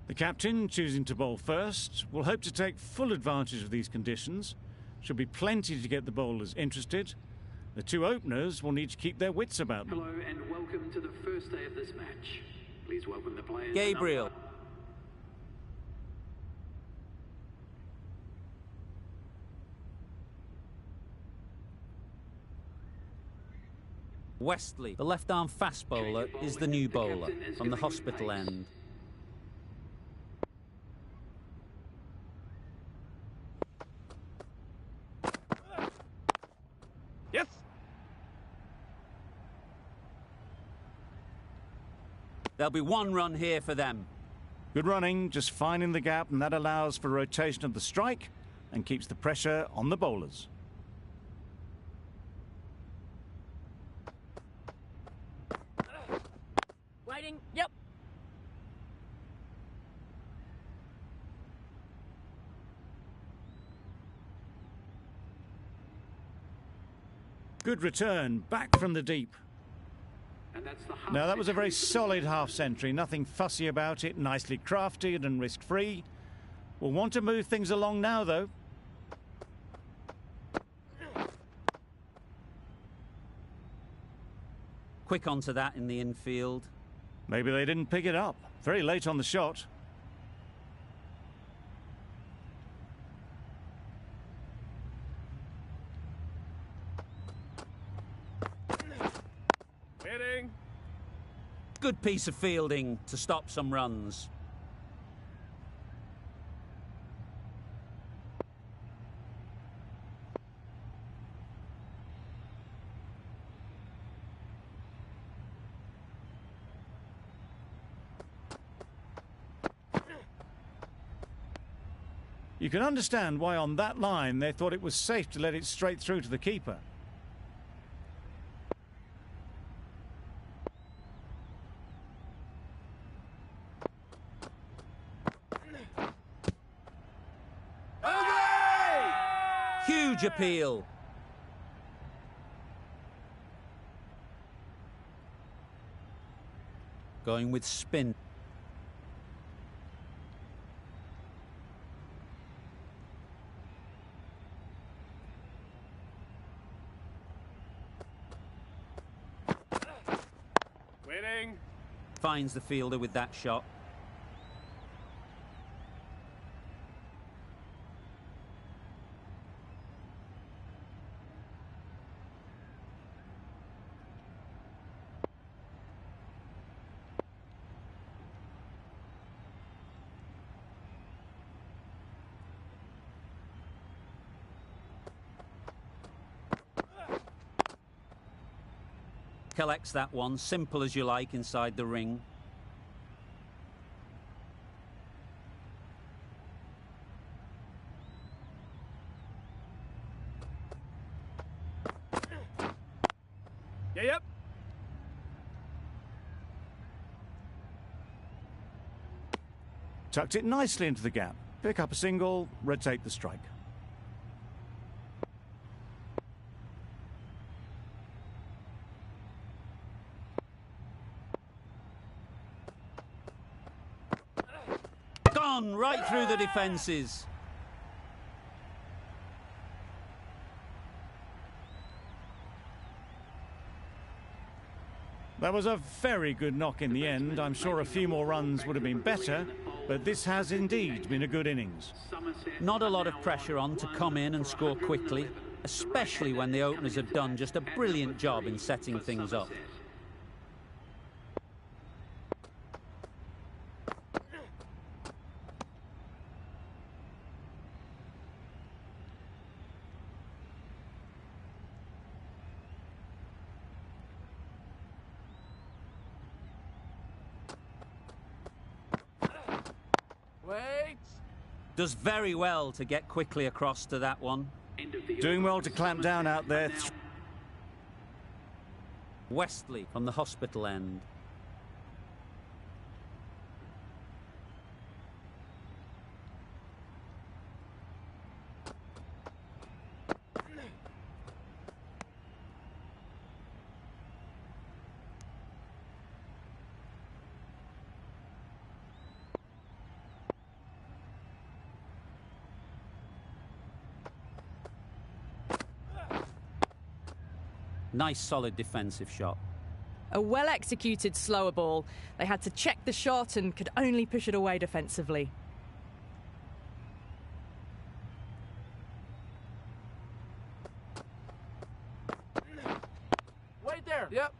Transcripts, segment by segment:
The captain, choosing to bowl first, will hope to take full advantage of these conditions. Should be plenty to get the bowlers interested. The two openers will need to keep their wits about them. Hello and welcome to the first day of this match. Please welcome the players. Gabriel. Westley, the left-arm fast bowler, is the new bowler from the hospital end. Yes. There'll be one run here for them. Good running, just finding the gap, and that allows for rotation of the strike and keeps the pressure on the bowlers. Waiting, yep. Good return, back from the deep. And that's the half Now that was a very century. solid half-century, nothing fussy about it, nicely crafted and risk-free. We'll want to move things along now, though. Quick onto that in the infield. Maybe they didn't pick it up. Very late on the shot. Hitting. Good piece of fielding to stop some runs. You can understand why on that line they thought it was safe to let it straight through to the keeper. Huge appeal. Going with spin. Winning. Finds the fielder with that shot. Collects that one, simple as you like, inside the ring. Yep. Tucked it nicely into the gap. Pick up a single, rotate the strike. Gone right through the defences. That was a very good knock in the end. I'm sure a few more runs would have been better, but this has indeed been a good innings. Not a lot of pressure on to come in and score quickly, especially when the openers have done just a brilliant job in setting things up. Wait. Does very well to get quickly across to that one. Doing well to clamp down out there. Westley from the hospital end. Nice solid defensive shot. A well-executed slower ball. They had to check the shot and could only push it away defensively. Wait there. Yep.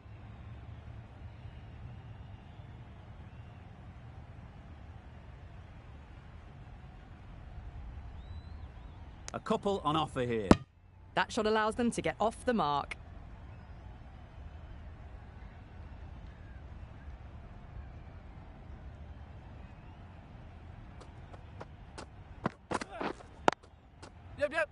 A couple on offer here. That shot allows them to get off the mark. Yep.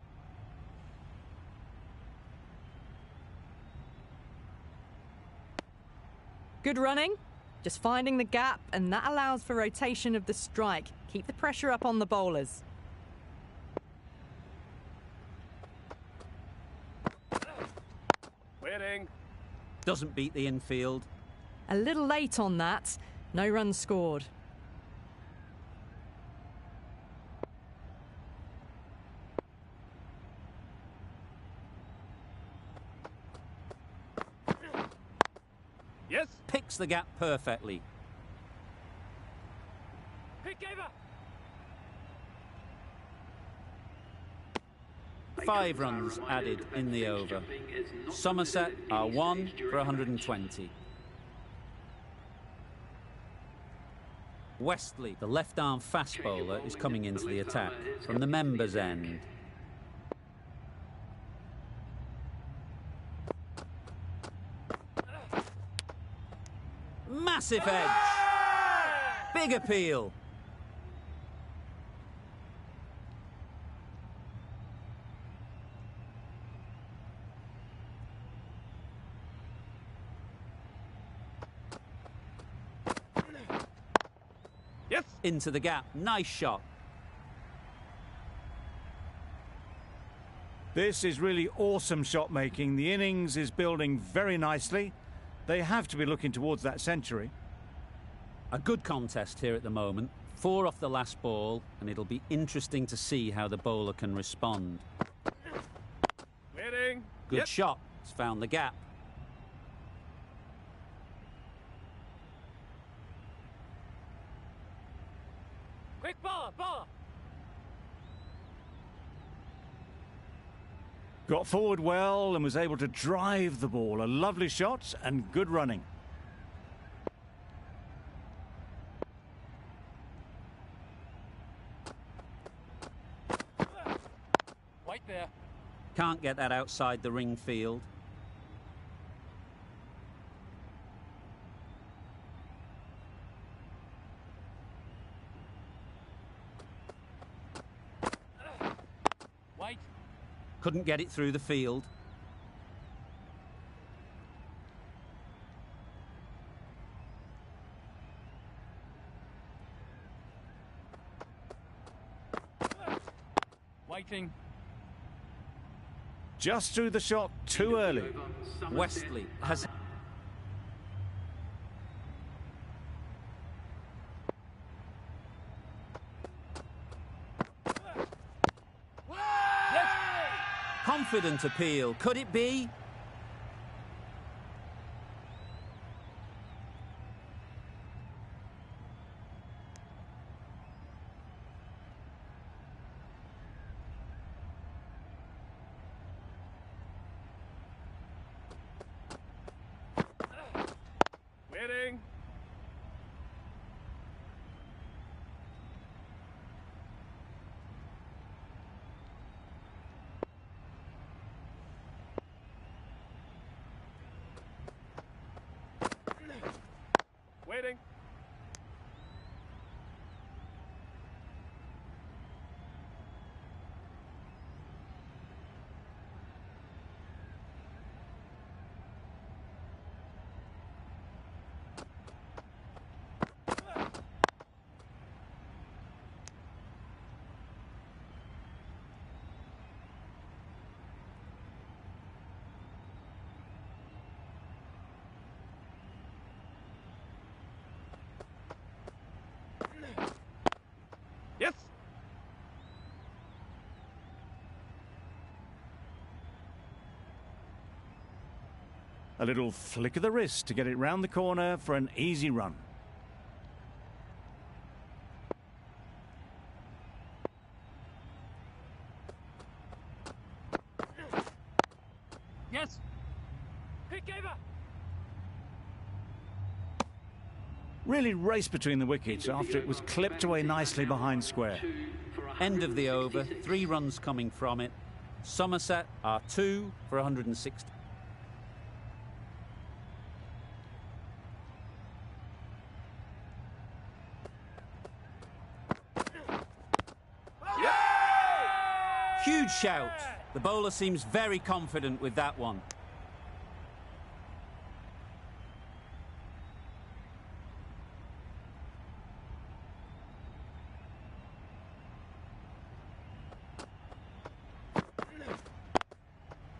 Good running, just finding the gap, and that allows for rotation of the strike. Keep the pressure up on the bowlers. Waiting. Doesn't beat the infield. A little late on that. No runs scored. Yes. Picks the gap perfectly. Pick over. 5 runs added in the over. Somerset are 1 for 120. Westley, the left-arm fast bowler, is coming into the attack from the members' end. Massive edge. Big appeal. Yes. Into the gap. Nice shot. This is really awesome shot making. The innings is building very nicely. They have to be looking towards that century. A good contest here at the moment. 4 off the last ball, and it'll be interesting to see how the bowler can respond. Waiting. Good Yep. shot. It's found the gap. Quick ball. Got forward well and was able to drive the ball. A lovely shot and good running. Right there. Can't get that outside the ring field. Wait. Couldn't get it through the field. Waiting. Just threw the shot too early. Westley has... Confident appeal. Could it be? Waiting. Waiting. A little flick of the wrist to get it round the corner for an easy run. Yes. Pick over. Really raced between the wickets after it was clipped away nicely behind square. End of the over, 3 runs coming from it. Somerset are 2 for 160. Huge shout. The bowler seems very confident with that one.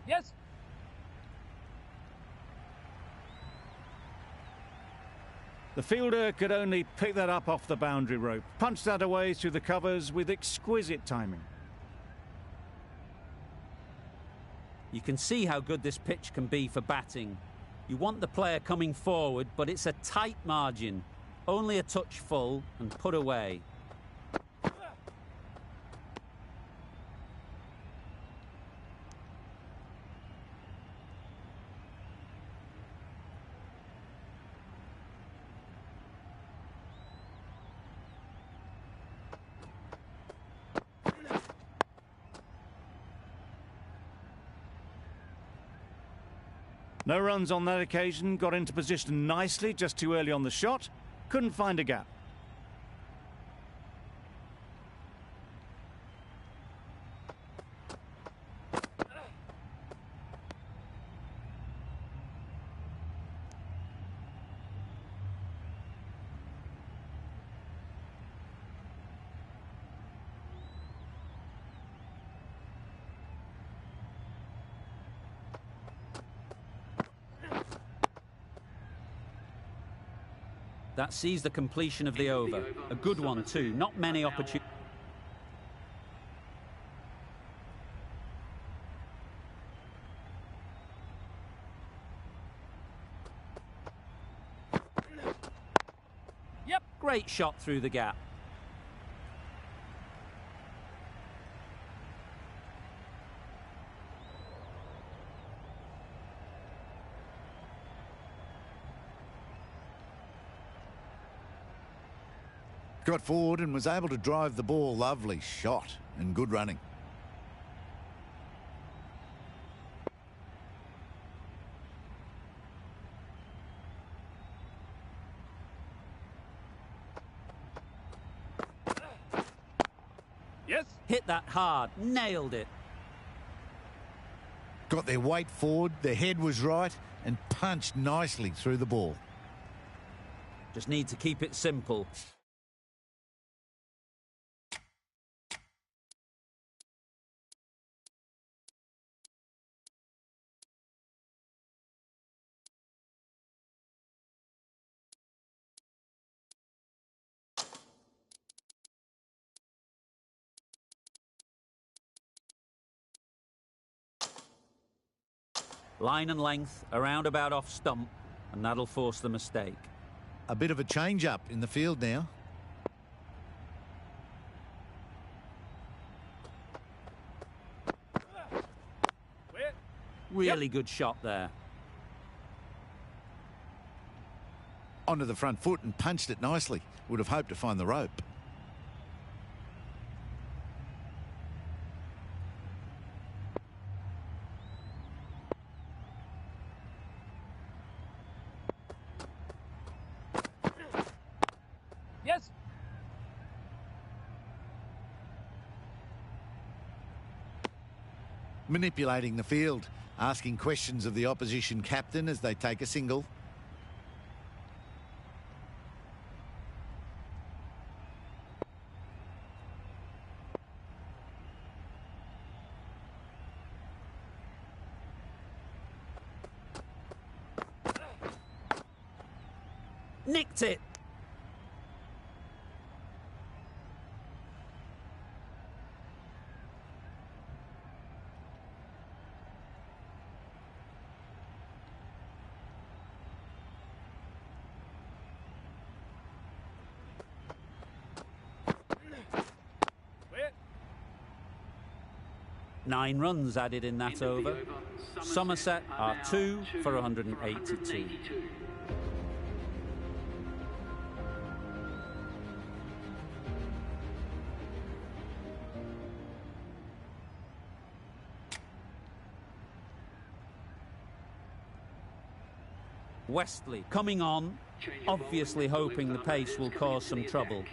Yes. The fielder could only pick that up off the boundary rope, punched that away through the covers with exquisite timing. You can see how good this pitch can be for batting. You want the player coming forward, but it's a tight margin. Only a touch full and put away. No runs on that occasion, got into position nicely, just too early on the shot, couldn't find a gap. That sees the completion of the over. A good one too, not many opportunities. Yep. Great shot through the gap. Got forward and was able to drive the ball. Lovely shot and good running. Yes. Hit that hard, nailed it. Got their weight forward, their head was right and punched nicely through the ball. Just need to keep it simple. Line and length, around about off stump, and that'll force the mistake. A bit of a change-up in the field now. Where? Really good shot there. Onto the front foot and punched it nicely. Would have hoped to find the rope. Yes. Manipulating the field, asking questions of the opposition captain as they take a single. Nicked it. 9 runs added in that over. Somerset are 2 for 182. Westley coming on, obviously hoping the pace will cause some trouble.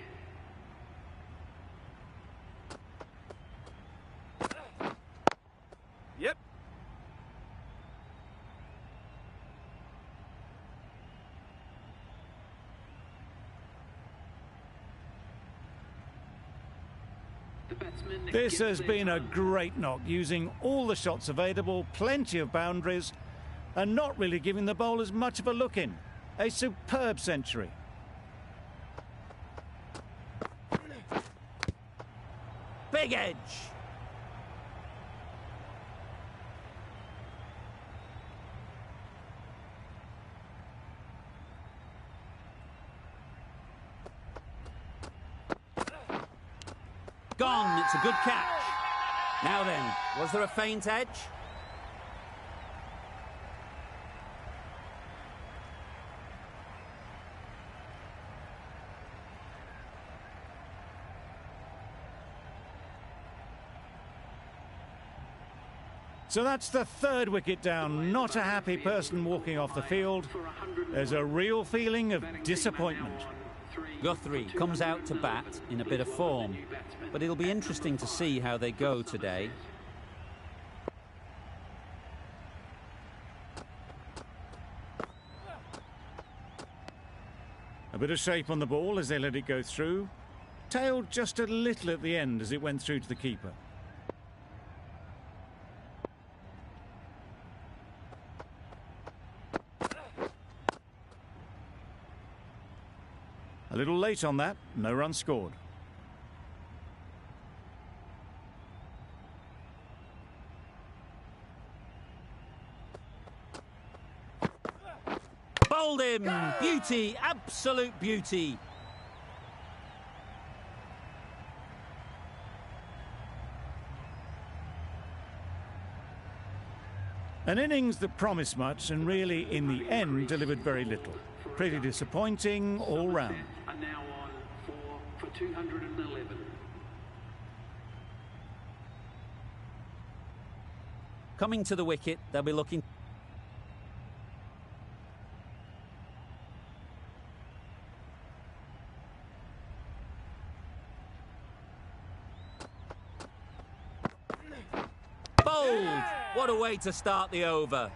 Yep. This has been a great knock, using all the shots available, plenty of boundaries, and not really giving the bowlers much of a look in. A superb century. Big edge. Gone. It's a good catch. Now then, was there a faint edge? So that's the 3rd wicket down. Not a happy person walking off the field. There's a real feeling of disappointment. Guthrie comes out to bat in a bit of form, but it'll be interesting to see how they go today. A bit of shape on the ball as they let it go through. Tailed just a little at the end as it went through to the keeper. A little late on that, no run scored. Bowled him! Beauty, absolute beauty. An innings that promised much and really, in the end, delivered very little. Pretty disappointing all round. Are now on 4 for 211. Coming to the wicket, they'll be looking. Bowled! What a way to start the over.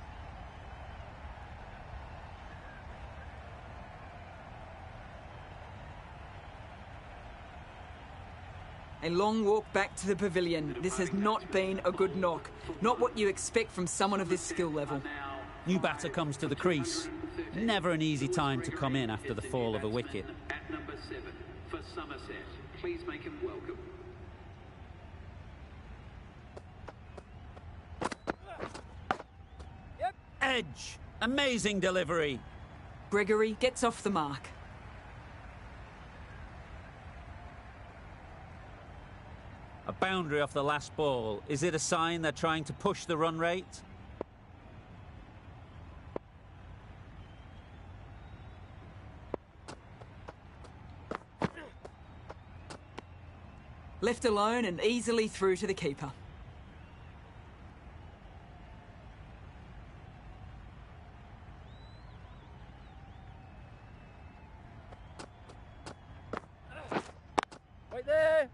A long walk back to the pavilion. This has not been a good knock. Not what you expect from someone of this skill level. New batter comes to the crease. Never an easy time to come in after the fall of a wicket. At number 7 for Somerset. Please make him welcome. Edge! Amazing delivery. Gregory gets off the mark. A boundary off the last ball. Is it a sign they're trying to push the run rate? Left alone and easily through to the keeper. Right there.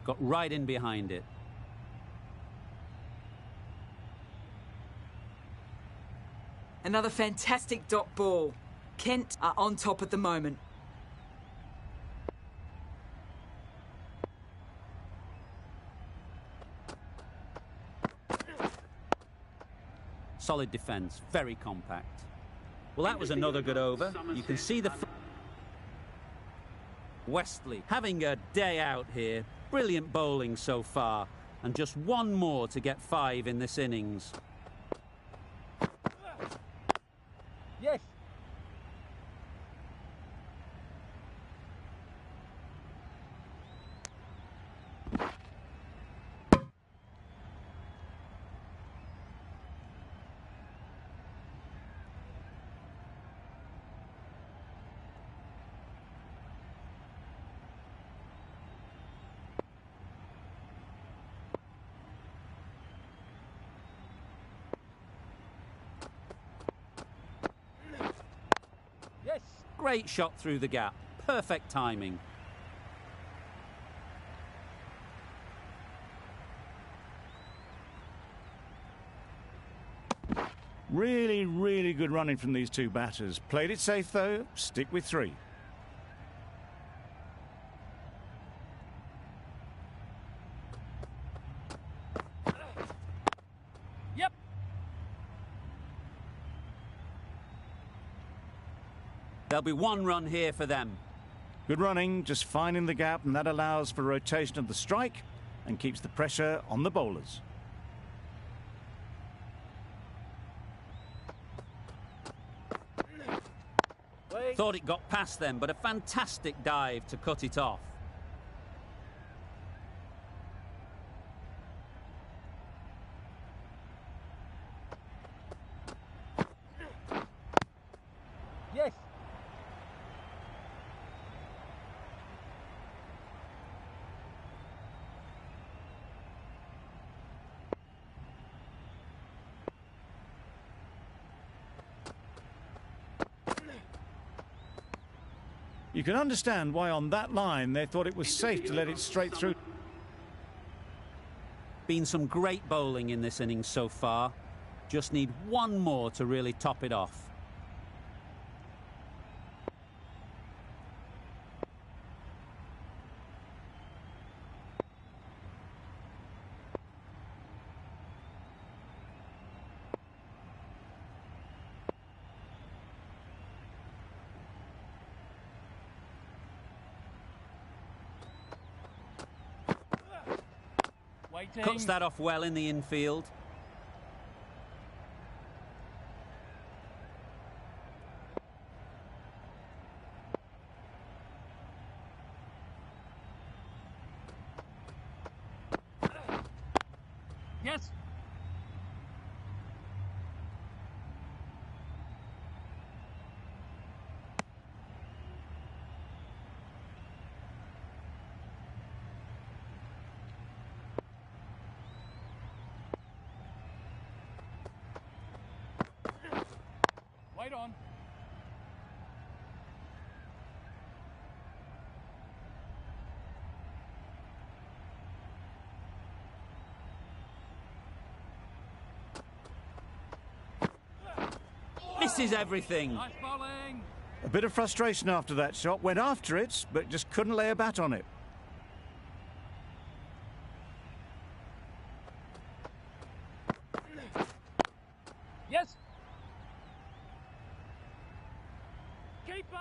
Got right in behind it. Another fantastic dot ball. Kent are on top at the moment. Solid defence, very compact. Well, that was another good over. You can see the... Westley having a day out here. Brilliant bowling so far. and just one more to get 5 in this innings. Yes. Yes. Great shot through the gap. Perfect timing. Really, really good running from these two batters. Played it safe, though. Stick with 3. Yep. There'll be 1 run here for them. Good running, just finding the gap, and that allows for rotation of the strike and keeps the pressure on the bowlers. Thought it got past them, but a fantastic dive to cut it off. Yes. You can understand why on that line they thought it was safe to let it straight through. Been some great bowling in this innings so far. Just need 1 more to really top it off. Waiting. Cuts that off well in the infield. Yes. Wait on. Misses everything. Nice bowling. A bit of frustration after that shot. Went after it, but just couldn't lay a bat on it. Yes. Keeper.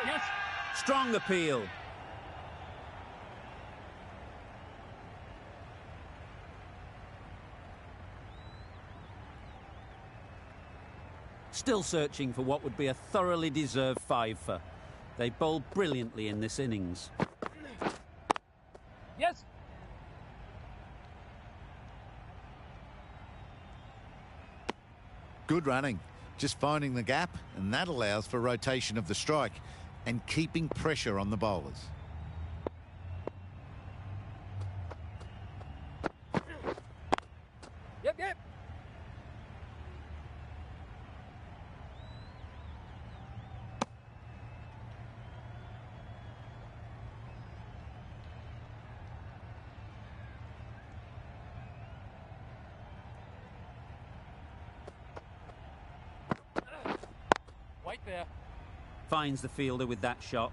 Yes. Strong appeal. Still searching for what would be a thoroughly deserved 5 for. They bowled brilliantly in this innings. Yes. Good running. Just finding the gap, and that allows for rotation of the strike and keeping pressure on the bowlers. Yep, yep. Wait there. Finds the fielder with that shot.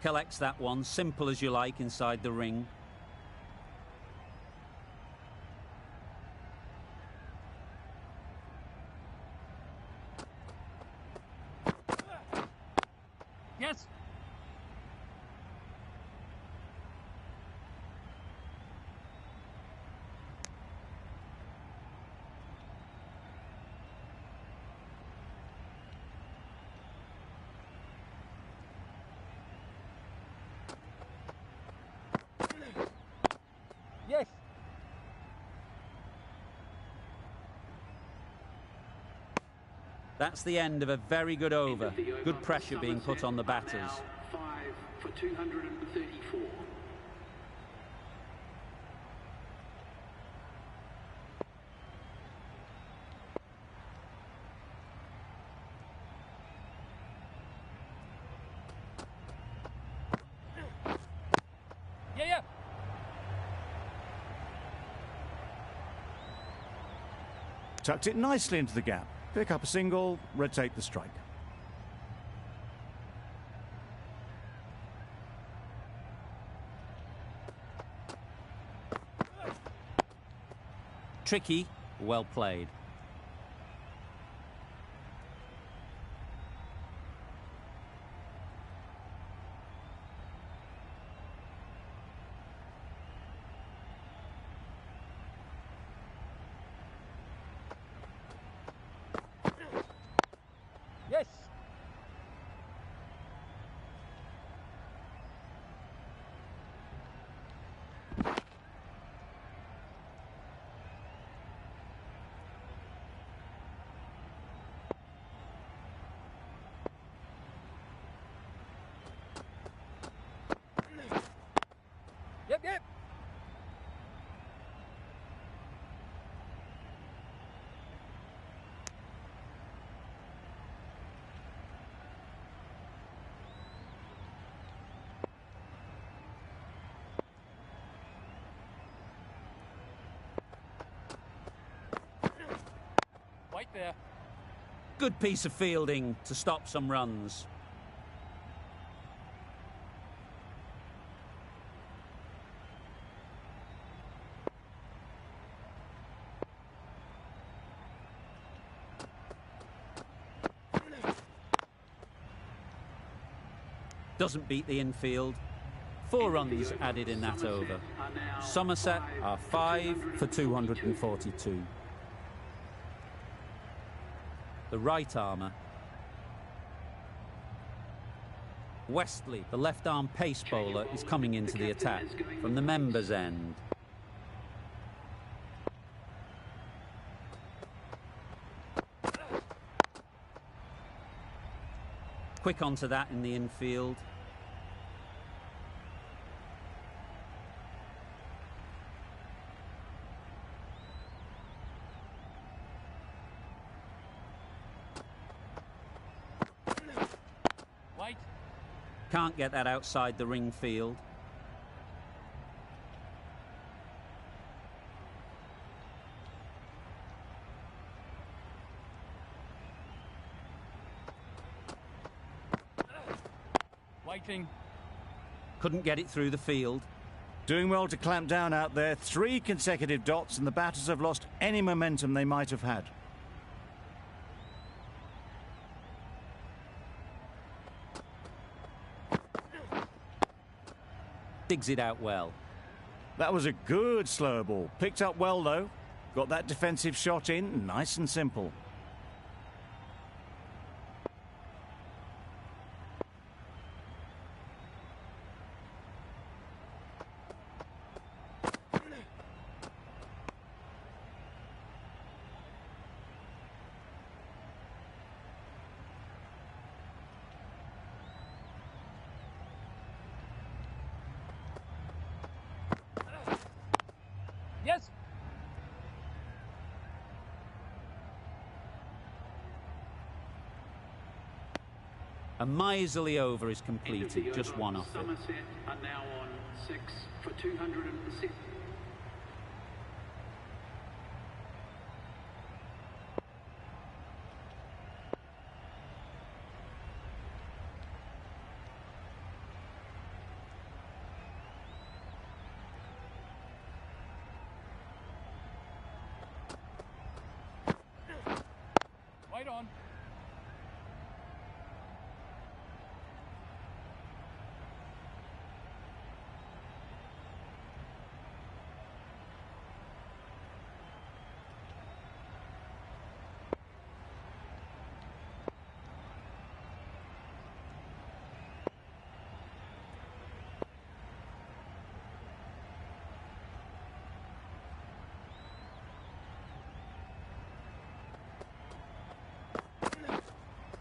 collects that one, simple as you like inside the ring. Yes. Yes. That's the end of a very good over. Good pressure being put on the batters. Now 5 for 234. Yeah. Tucked it nicely into the gap. Pick up a single, rotate the strike. Tricky, well played. Yes. Yep. Right there. Good piece of fielding to stop some runs. Doesn't beat the infield. 4 runs added in that over. Somerset are 5 for 242. The right armour. Westley, the left-arm pace bowler, is coming into the attack from the members' end. Quick onto that in the infield. Right. Can't get that outside the ring field. Waiting. Couldn't get it through the field. Doing well to clamp down out there. 3 consecutive dots and the batters have lost any momentum they might have had. Digs it out well. That was a good slow ball. Picked up well though. Got that defensive shot in, nice and simple. Yes. A miserly over is completed, just one off it. Somerset are now on 6 for 206. Head on.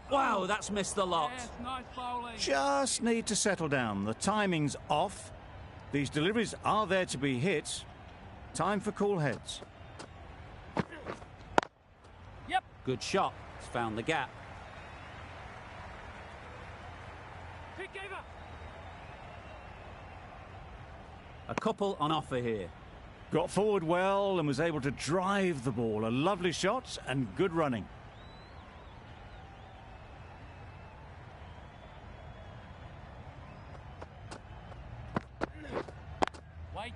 Wow, that's missed the lot. Yes, nice bowling. Just need to settle down. The timing's off. These deliveries are there to be hit. Time for cool heads. Yep. Good shot. He's found the gap. Pick over. A couple on offer here. Got forward well and was able to drive the ball. A lovely shot and good running. Wait.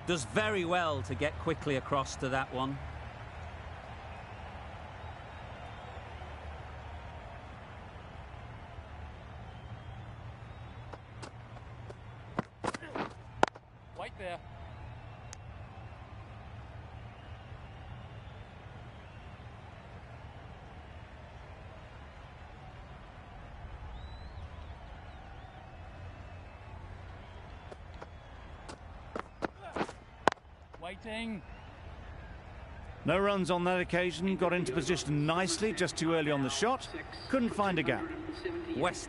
Does very well to get quickly across to that one. Wait there. Waiting. No runs on that occasion. Got into position nicely, just too early on the shot. Couldn't find a gap. West.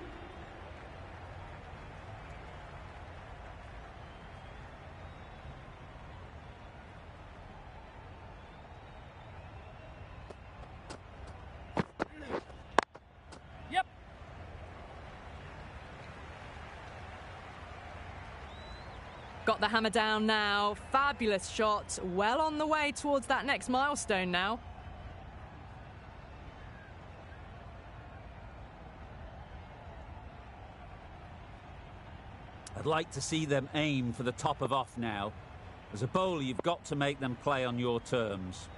Yep. Got the hammer down now. Fabulous shot. Well on the way towards that next milestone now. I'd like to see them aim for the top of off now. As a bowler, you've got to make them play on your terms.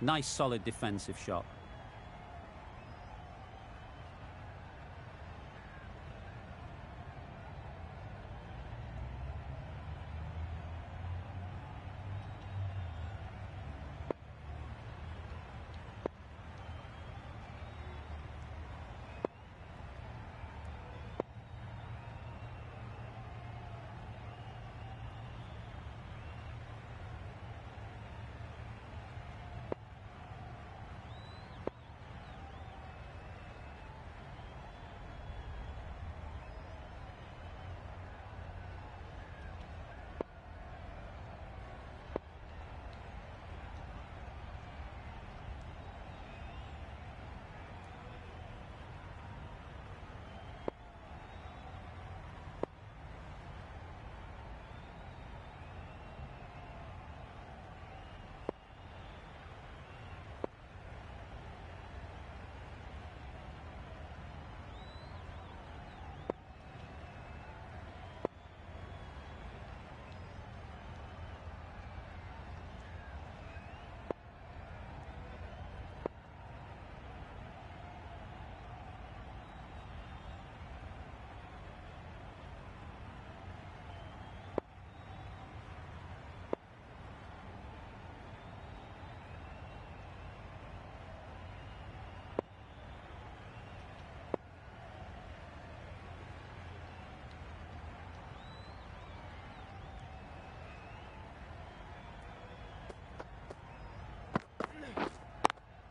Nice, solid defensive shot.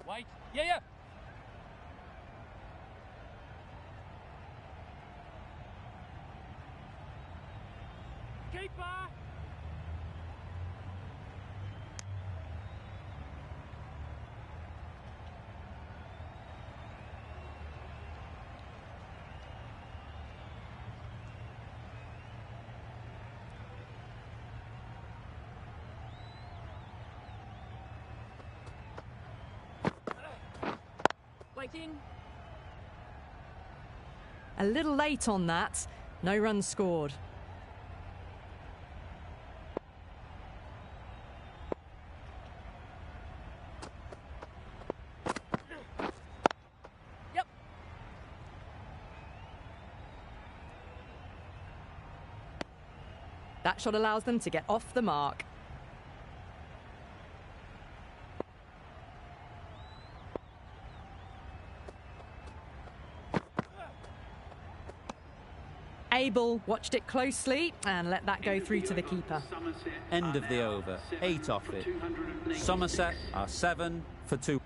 Wait. Yeah. Keeper. Waiting. A little late on that. No runs scored. Yep. That shot allows them to get off the mark. Abel watched it closely and let that go through to the keeper. End of the over. 8 off it. Somerset are 7 for 2.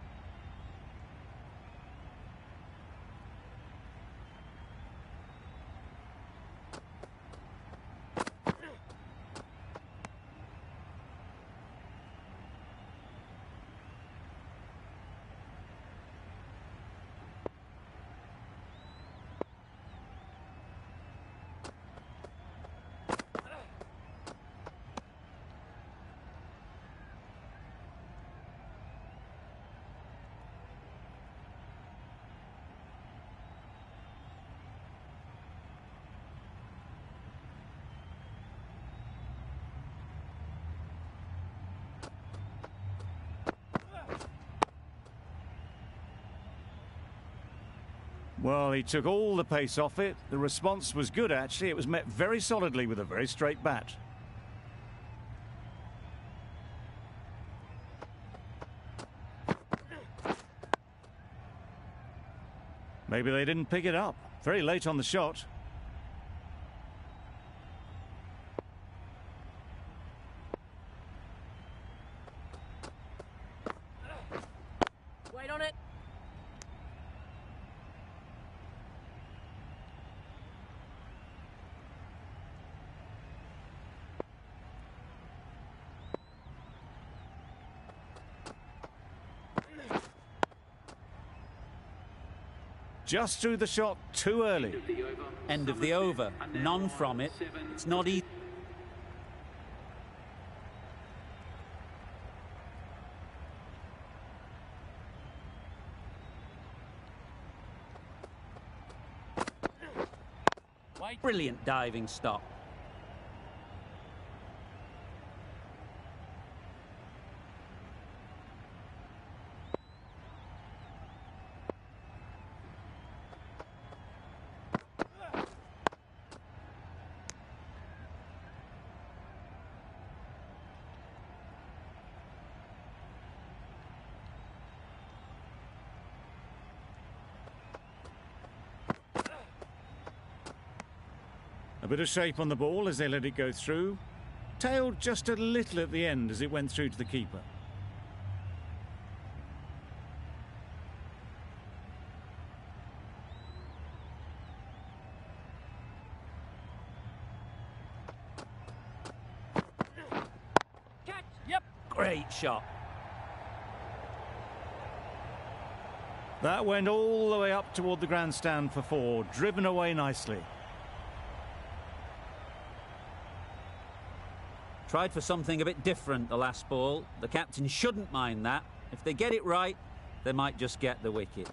Well, he took all the pace off it. The response was good, actually. It was met very solidly with a very straight bat. Maybe they didn't pick it up. Very late on the shot. Wait on it. Just threw the shot too early. End of the over. None from it. It's not easy. Wait. Brilliant diving stop. A bit of shape on the ball as they let it go through. Tailed just a little at the end as it went through to the keeper. Catch. Yep. Great shot. That went all the way up toward the grandstand for 4, driven away nicely. Tried for something a bit different the last ball. The captain shouldn't mind that. If they get it right, they might just get the wicket.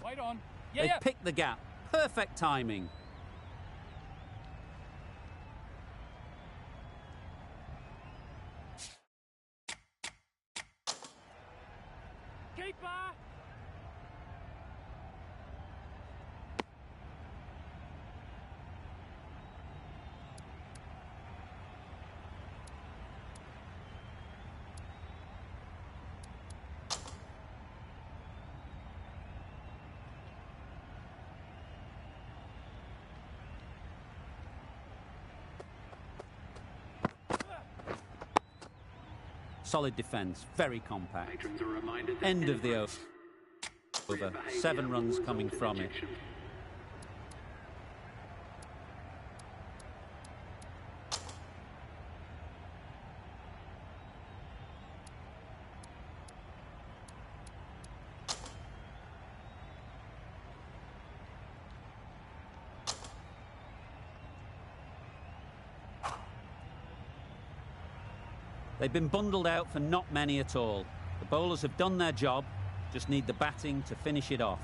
Wait on. Yeah, They yeah. picked the gap. Perfect timing. Keeper. Solid defence, very compact. Patrons are reminded that End of the any over. 7 runs coming from it. They've been bundled out for not many at all. The bowlers have done their job. Just need the batting to finish it off.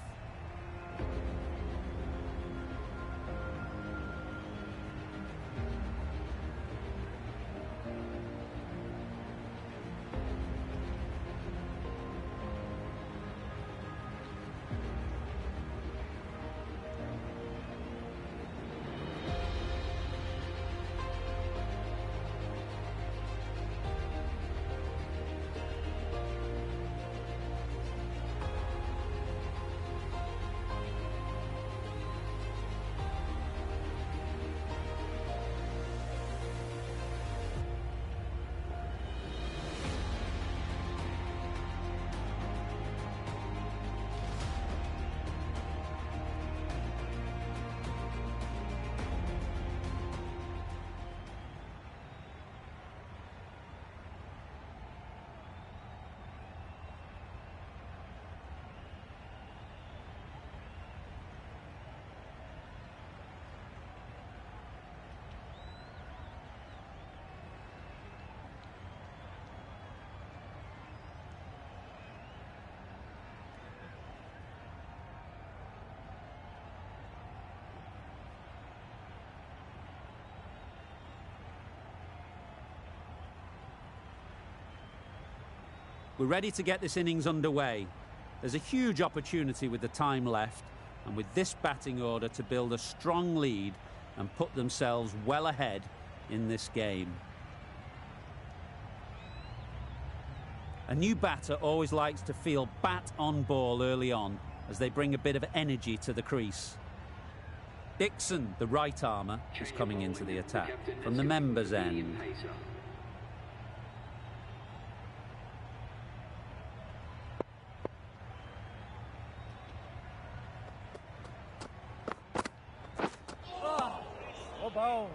We're ready to get this innings underway. There's a huge opportunity with the time left, and with this batting order to build a strong lead and put themselves well ahead in this game. A new batter always likes to feel bat on ball early on, as they bring a bit of energy to the crease. Dixon, the right armer, is coming into the attack from the members' end. Ball.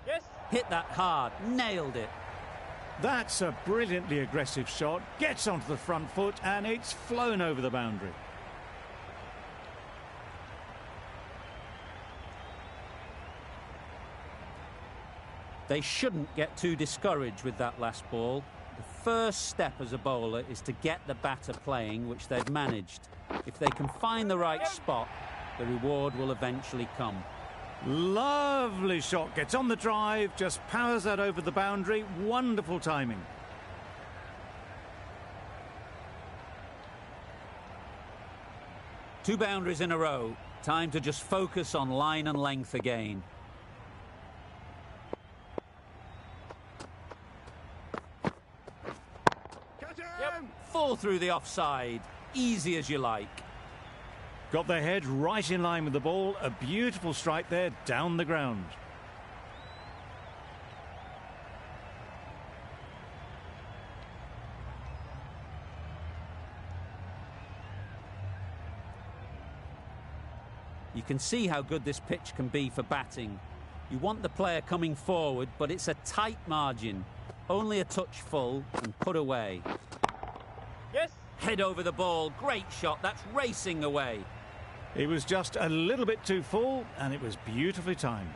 Yes. Hit that hard, nailed it. That's a brilliantly aggressive shot. Gets onto the front foot and it's flown over the boundary. They shouldn't get too discouraged with that last ball. The first step as a bowler is to get the batter playing, which they've managed. If they can find the right spot, the reward will eventually come. Lovely shot. Gets on the drive, just powers that over the boundary. Wonderful timing. Two boundaries in a row. Time to just focus on line and length again. Fall through the offside. Easy as you like. Got their head right in line with the ball. A beautiful strike there down the ground. You can see how good this pitch can be for batting. You want the player coming forward, but it's a tight margin. Only a touch full and put away. Yes. Head over the ball. Great shot. That's racing away. It was just a little bit too full and it was beautifully timed.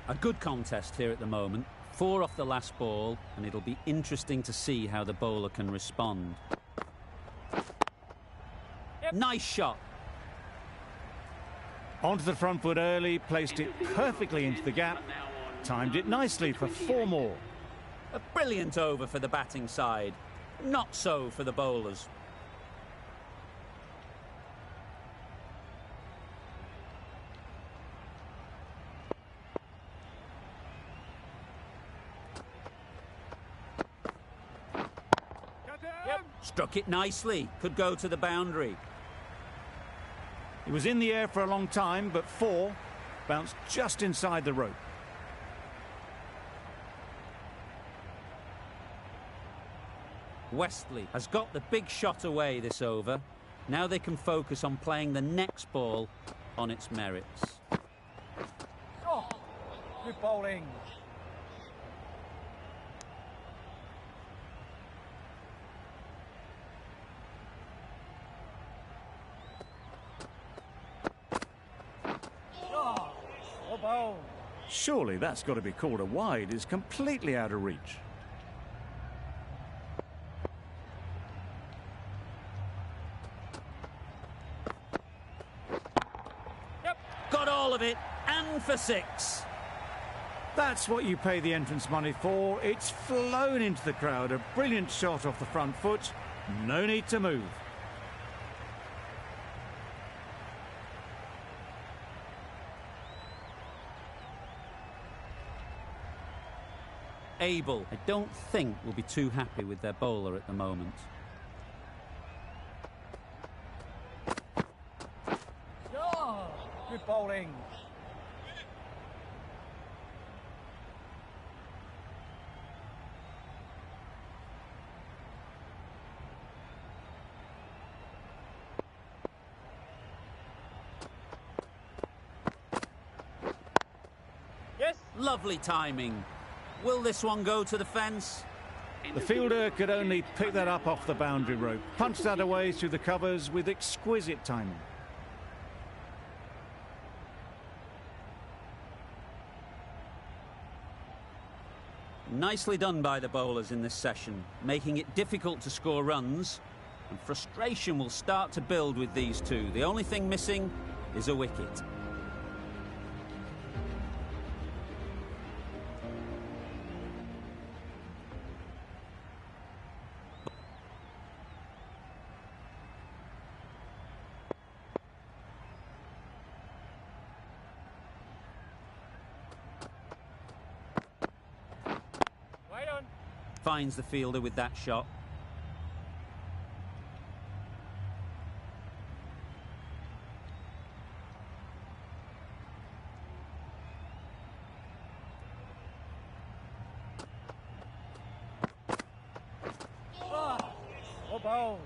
A good contest here at the moment. 4 off the last ball, and it'll be interesting to see how the bowler can respond. Yep. Nice shot. Onto the front foot early, placed it perfectly into the gap. Timed it nicely for 4 more. A brilliant over for the batting side. Not so for the bowlers. Yep. Struck it nicely. Could go to the boundary. It was in the air for a long time, but 4 bounced just inside the rope. Westley has got the big shot away this over. Now they can focus on playing the next ball on its merits. Oh, good bowling. Surely that's got to be called a wide. It's completely out of reach. Got all of it, and for 6. That's what you pay the entrance money for. It's flown into the crowd. A brilliant shot off the front foot. No need to move. Abel, I don't think, will be too happy with their bowler at the moment. Oh, good bowling. Yes. Lovely timing. Will this one go to the fence? The fielder could only pick that up off the boundary rope. Punched that away through the covers with exquisite timing. Nicely done by the bowlers in this session, making it difficult to score runs, and frustration will start to build with these two. The only thing missing is a wicket. Wait on. Finds the fielder with that shot. Oh, bowl.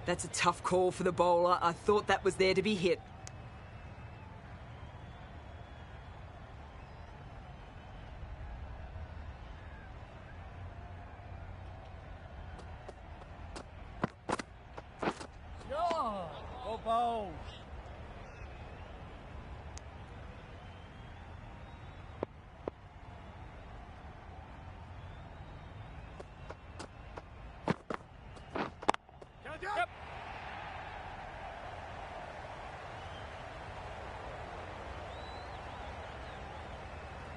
That's a tough call for the bowler. I thought that was there to be hit. Oh, bowl. Yep.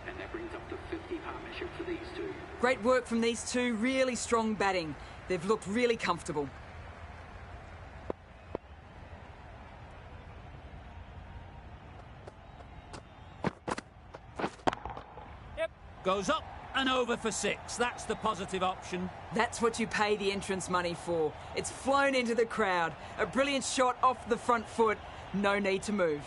And that brings up to 50 partnership for these two. Great work from these two. Really strong batting. They've looked really comfortable. Yep. Goes up and over for 6. That's the positive option. That's what you pay the entrance money for. It's flown into the crowd. A brilliant shot off the front foot. No need to move.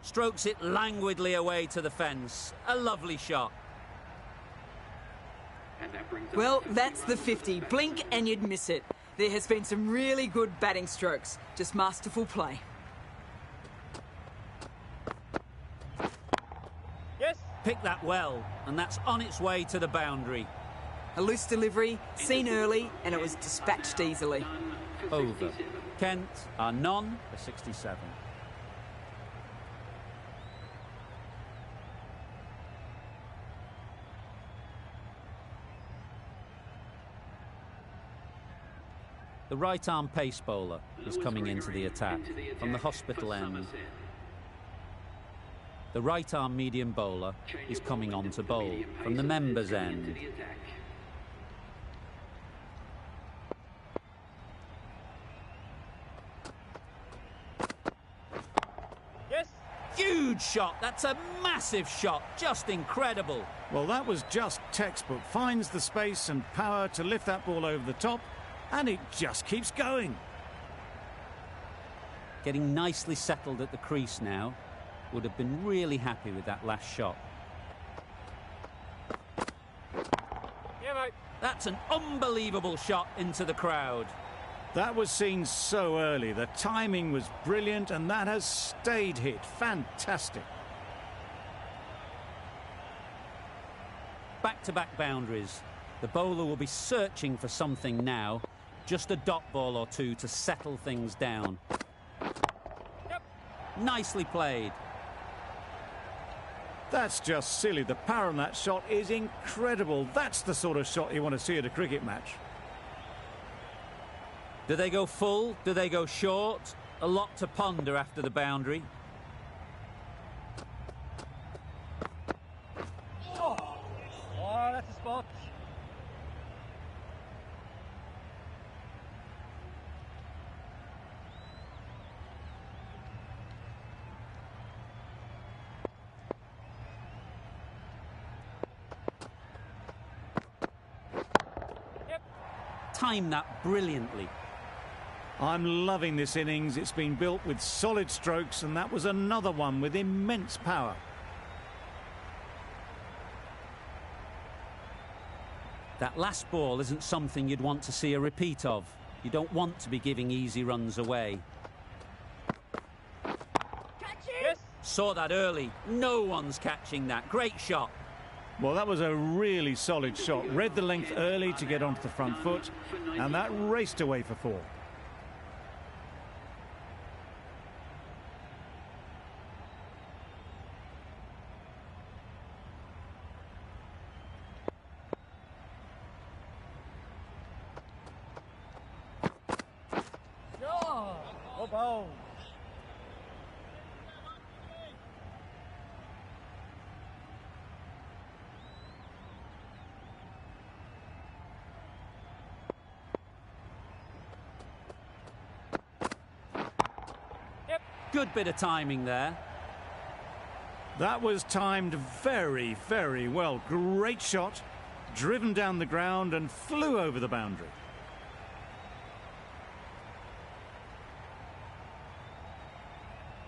Strokes it languidly away to the fence. A lovely shot. And that brings up Well, 50 that's the runs 50. for Blink and you'd miss it. There has been some really good batting strokes. Just masterful play. Yes. Picked that well, and that's on its way to the boundary. A loose delivery, seen early, and it was dispatched easily. for Over. 67. Kent are none for 67. The right-arm pace bowler is coming into the attack from the hospital end. The right-arm medium bowler is coming on to bowl from the members' end. Yes. Huge shot! That's a massive shot! Just incredible! Well, that was just textbook. Finds the space and power to lift that ball over the top, and it just keeps going. Getting nicely settled at the crease now. Would have been really happy with that last shot. Yeah, mate. That's an unbelievable shot into the crowd. That was seen so early. The timing was brilliant, and that has stayed hit. Fantastic. Back-to-back boundaries. The bowler will be searching for something now. Just a dot ball or two to settle things down. Yep. Nicely played. That's just silly. The power on that shot is incredible. That's the sort of shot you want to see at a cricket match. Do they go full? Do they go short? A lot to ponder after the boundary. Oh, that's a spot. Timed that brilliantly. I'm loving this innings. It's been built with solid strokes, and that was another one with immense power. That last ball isn't something you'd want to see a repeat of. You don't want to be giving easy runs away. Yes. Saw that early. No one's catching that. Great shot. Well, that was a really solid shot. Read the length early to get onto the front foot, and that raced away for 4. Oh, ball. Good bit of timing there. That was timed very, very well. Great shot, driven down the ground and flew over the boundary.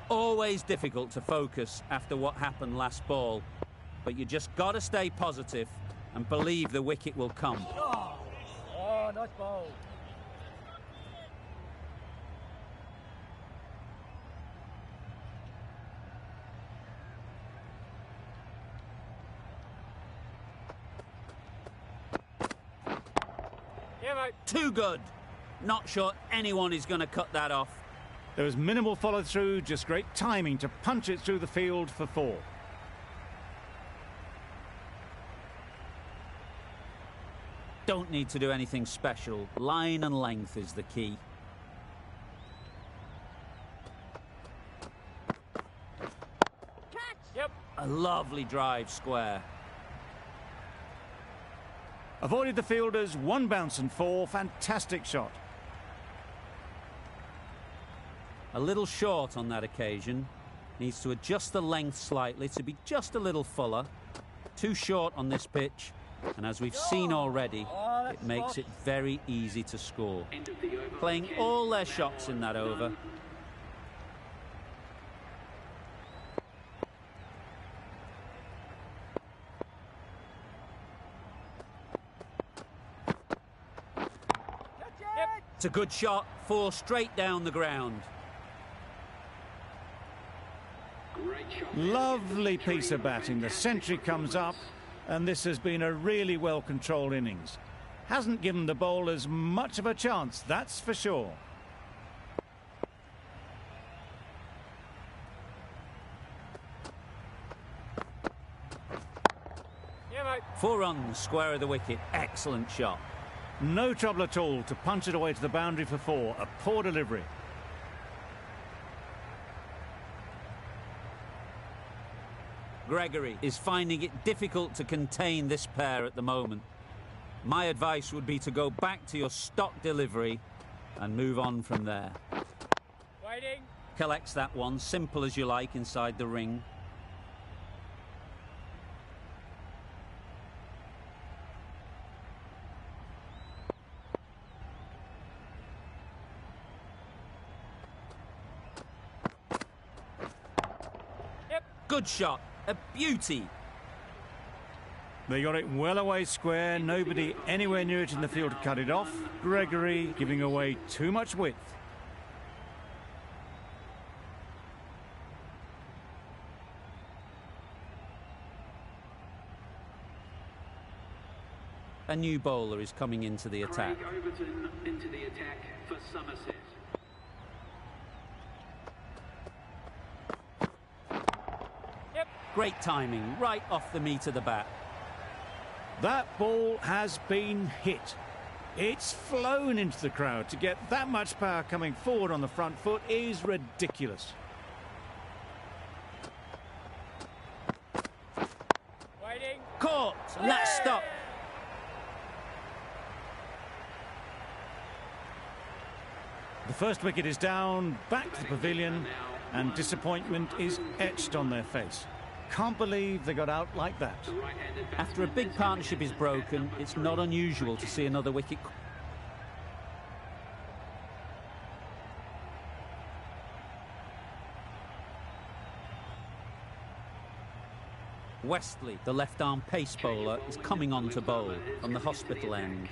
Always difficult to focus after what happened last ball, but you just got to stay positive and believe the wicket will come. Oh, nice ball. Yeah, mate. Too good. Not sure anyone is going to cut that off. There was minimal follow-through, just great timing to punch it through the field for 4. Don't need to do anything special. Line and length is the key. Yep. A lovely drive square. Avoided the fielders, 1 bounce and 4. Fantastic shot. A little short on that occasion. Needs to adjust the length slightly to be just a little fuller. Too short on this pitch. And as we've seen already, it makes it very easy to score. Playing all their shots in that over. It's a good shot, 4 straight down the ground. Lovely piece of batting. The century comes up, and this has been a really well-controlled innings. Hasn't given the bowlers much of a chance, that's for sure. Yeah, mate. 4 runs, square of the wicket. Excellent shot. No trouble at all to punch it away to the boundary for 4. A poor delivery. Gregory is finding it difficult to contain this pair at the moment. My advice would be to go back to your stock delivery and move on from there. Waiting. Collects that one, simple as you like, inside the ring. Yep. Good shot. A beauty. They got it well away square. Nobody anywhere near it in the field to cut it off. Gregory giving away too much width. A new bowler is coming into the attack. Craig Overton into the attack for Somerset. Yep. Great timing, right off the meat of the bat. That ball has been hit. It's flown into the crowd. To get that much power coming forward on the front foot is ridiculous. Waiting. Caught, and that's stopped. The first wicket is down, back to the pavilion, and disappointment is etched on their face. Can't believe they got out like that. After a big partnership is broken, it's not unusual to see another wicket. Westley, the left-arm pace bowler, is coming on to bowl from the hospital end.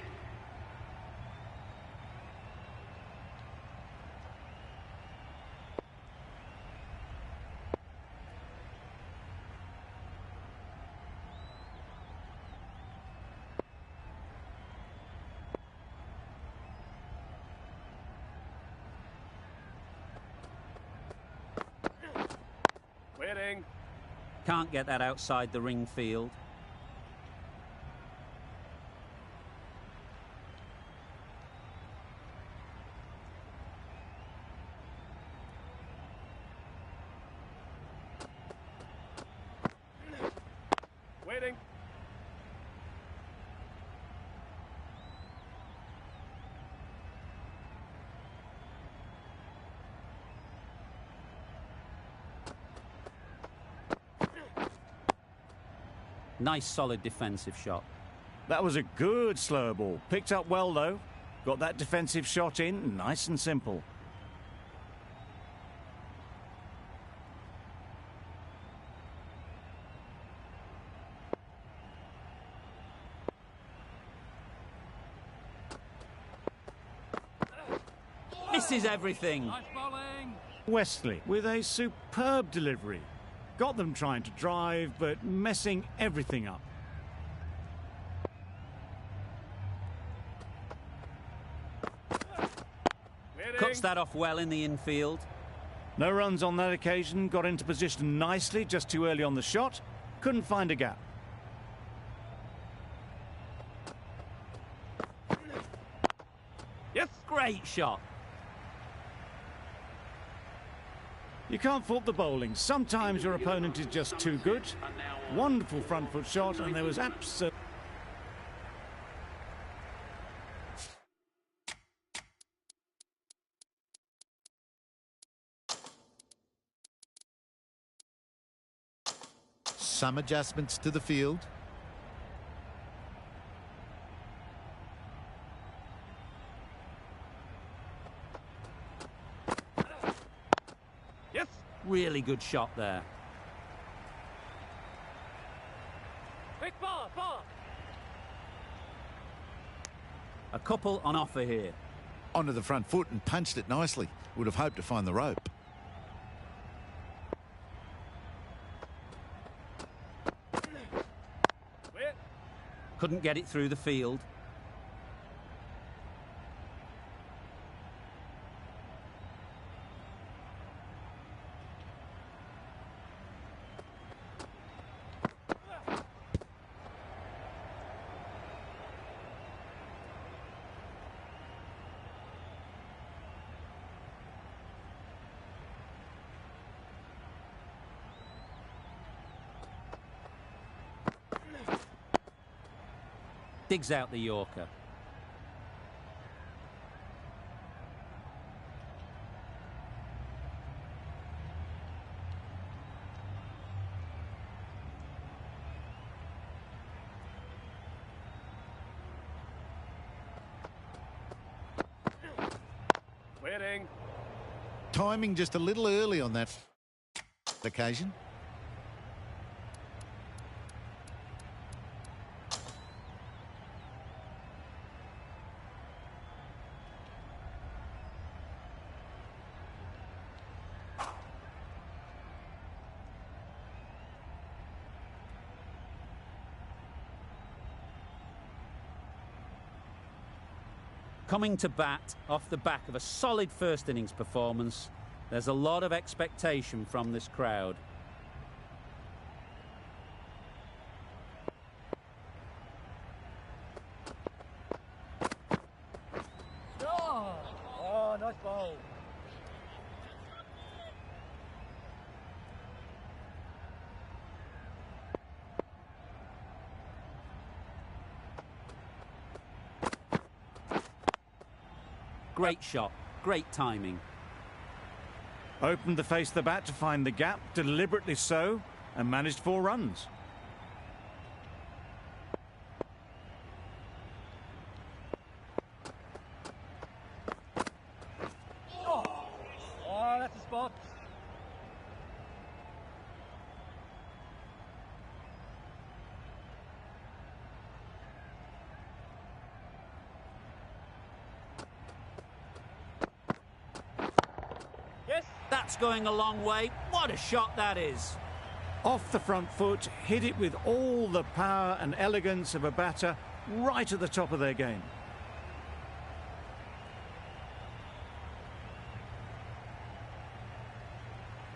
Waiting. Can't get that outside the ring field. Waiting. Nice solid defensive shot. That was a good slow ball. Picked up well, though. Got that defensive shot in, nice and simple. Misses everything. Nice bowling. Westley with a superb delivery. Got them trying to drive, but messing everything up. Waiting. Cuts that off well in the infield. No runs on that occasion. Got into position nicely, just too early on the shot. Couldn't find a gap. Yes, great shot. You can't fault the bowling. Sometimes your opponent is just too good. Wonderful front foot shot, and there was absolutely... Some adjustments to the field. Yes. Really good shot there. Quick ball. Ball. A couple on offer here. Onto the front foot and punched it nicely. Would have hoped to find the rope. Wait. Couldn't get it through the field. Digs out the Yorker. Waiting. Timing just a little early on that occasion. coming to bat off the back of a solid first innings performance. There's a lot of expectation from this crowd. Oh, nice ball. Great shot, great timing. Opened the face of the bat to find the gap, deliberately so, and managed 4 runs. Oh, that's a spot. Yes. That's going a long way. What a shot that is. Off the front foot, hit it with all the power and elegance of a batter right at the top of their game.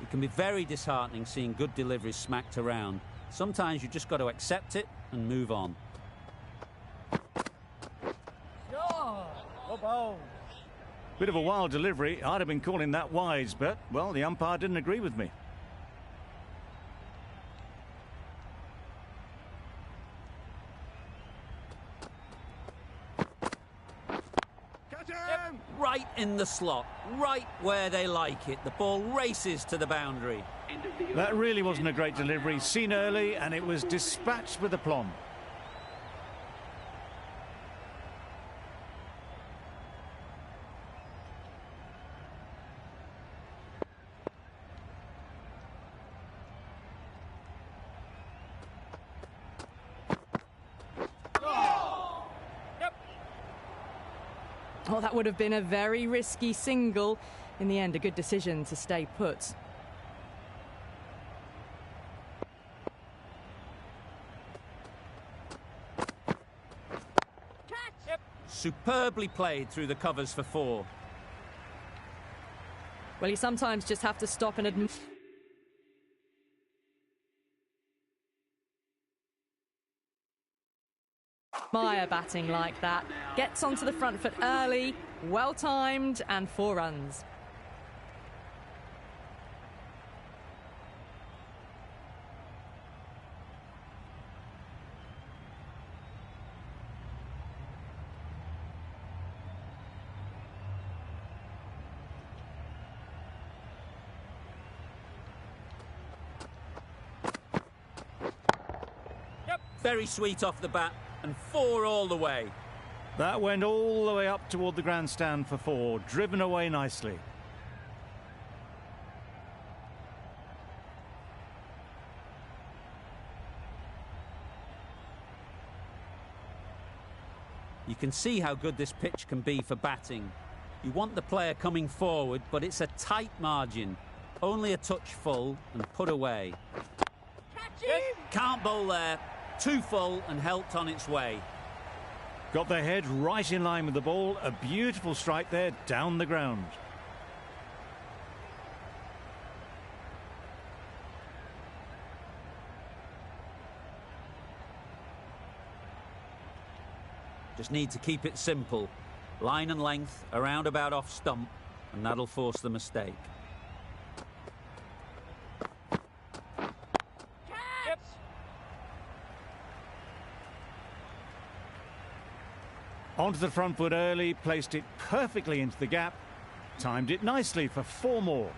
It can be very disheartening seeing good deliveries smacked around. Sometimes you just got to accept it and move on. Oh, good ball. Bit of a wild delivery. I'd have been calling that wise, but, well, the umpire didn't agree with me. Right in the slot, right where they like it. The ball races to the boundary. That really wasn't a great delivery. Seen early, and it was dispatched with aplomb. Oh, that would have been a very risky single. In the end, a good decision to stay put. Superbly played through the covers for 4. Well, you sometimes just have to stop and admire batting like that. Gets onto the front foot early, well timed, and 4 runs. Very sweet off the bat, and 4 all the way. That went all the way up toward the grandstand for 4, driven away nicely. You can see how good this pitch can be for batting. You want the player coming forward, but it's a tight margin. Only a touch full and put away. Can't bowl there. Too full and helped on its way. Got their head right in line with the ball. A beautiful strike there down the ground. Just need to keep it simple. Line and length, around about off stump, and that'll force the mistake. Onto the front foot early, placed it perfectly into the gap, timed it nicely for 4 more.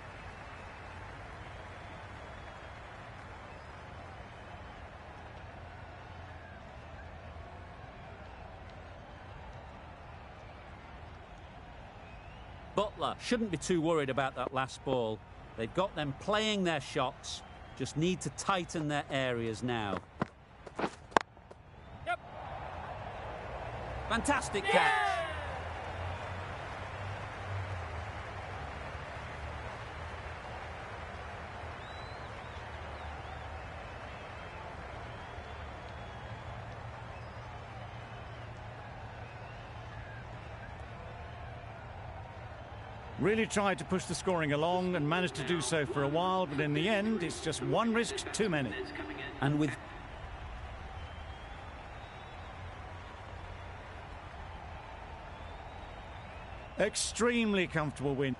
Butler shouldn't be too worried about that last ball. They've got them playing their shots, just need to tighten their areas now. Fantastic catch. Really tried to push the scoring along and managed to do so for a while, but in the end, it's just one risk too many. And with Extremely comfortable win.